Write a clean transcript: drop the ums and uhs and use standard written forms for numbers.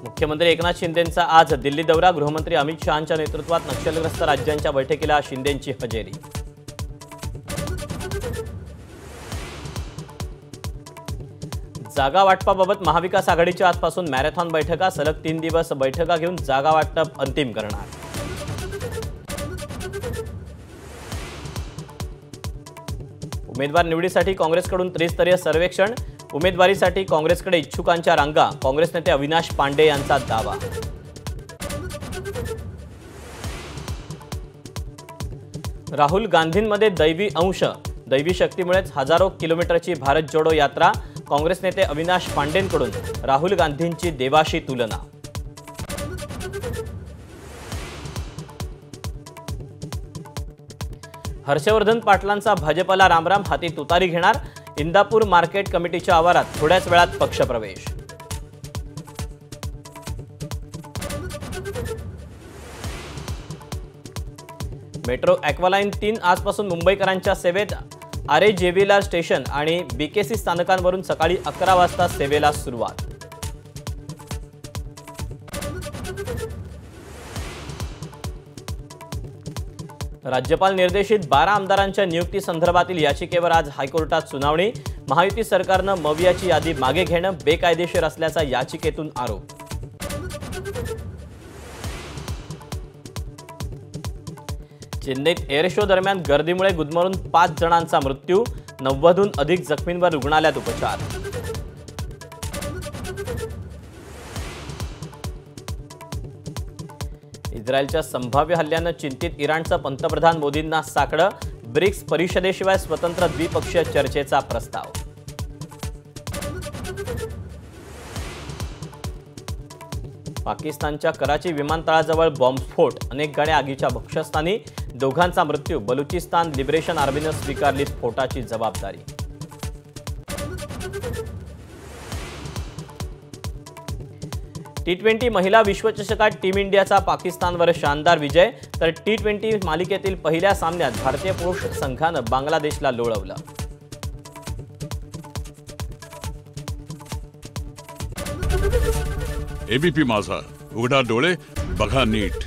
मुख्यमंत्री एकनाथ शिंदेंचा आज दिल्ली दौरा। गृहमंत्री अमित शहांच्या नेतृत्वात नक्षलग्रस्त राज्यांच्या बैठकीला शिंदेंची हजेरी। जागा वाटपाबाबत महाविकास आघाडीच्या आजपासून मॅरेथॉन बैठका। सलग 3 दिवस बैठका घेऊन जागा वाटप अंतिम करणार। उमेदवार निवडीसाठी काँग्रेसकडून त्रिस्तरीय सर्वेक्षण। उमेदवारीसाठी काँग्रेसकडे इच्छुकांच्या रांगा। काँग्रेस नेते अविनाश पांडे यांचा दावा। राहुल गांधींमध्ये दैवी अंश। दैवी शक्तीमुळेच हजारो किलोमीटरची भारत जोडो यात्रा। काँग्रेस नेते अविनाश पांडेंकडून राहुल गांधींची देवाशी तुलना। हर्षवर्धन पाटलांचा भाजपला रामराम। हाती तुतारी घेणार। इंदापूर मार्केट कमिटीच्या आवारात थोड्याच वेळात पक्षप्रवेश। मेट्रो ॲक्वालाईन 3 आजपासून मुंबईकरांच्या सेवेत। आरेजेव्हिला स्टेशन आणि बीकेसी स्थानकांवरून सकाळी 11 वाजता सेवेला सुरुवात। राज्यपाल निर्देशित 12 आमदारांच्या नियुक्ती संदर्भातील याचिकेवर आज हायकोर्टात सुनावणी। महायुती सरकारनं मवियाची यादी मागे घेणं बेकायदेशीर असल्याचा याचिकेतून आरोप। चेन्नईत एअर शो दरम्यान गर्दीमुळे गुदमरून 5 जणांचा मृत्यू। 90हून अधिक जखमींवर रुग्णालयात उपचार। इस्रायलच्या संभाव्य हल्ल्यानं चिंतित इराणचं पंतप्रधान मोदींना साकडं। ब्रिक्स परिषदेशिवाय स्वतंत्र द्विपक्षीय चर्चेचा प्रस्ताव। पाकिस्तानच्या कराची विमानतळाजवळ बॉम्बस्फोट। अनेक गाड्या आगीच्या भक्ष्यस्थानी। दोघांचा मृत्यू। बलुचिस्तान लिबरेशन आर्मीनं स्वीकारली स्फोटाची जबाबदारी। T20 महिला विश्वचषकात टीम इंडियाचा पाकिस्तानवर शानदार विजय। तर T20 मालिकेतील पहिल्या सामन्यात भारतीय पुरुष संघानं बांगलादेशला लोळवलं। एबीपी माझा, उघडा डोळे बघा नीट।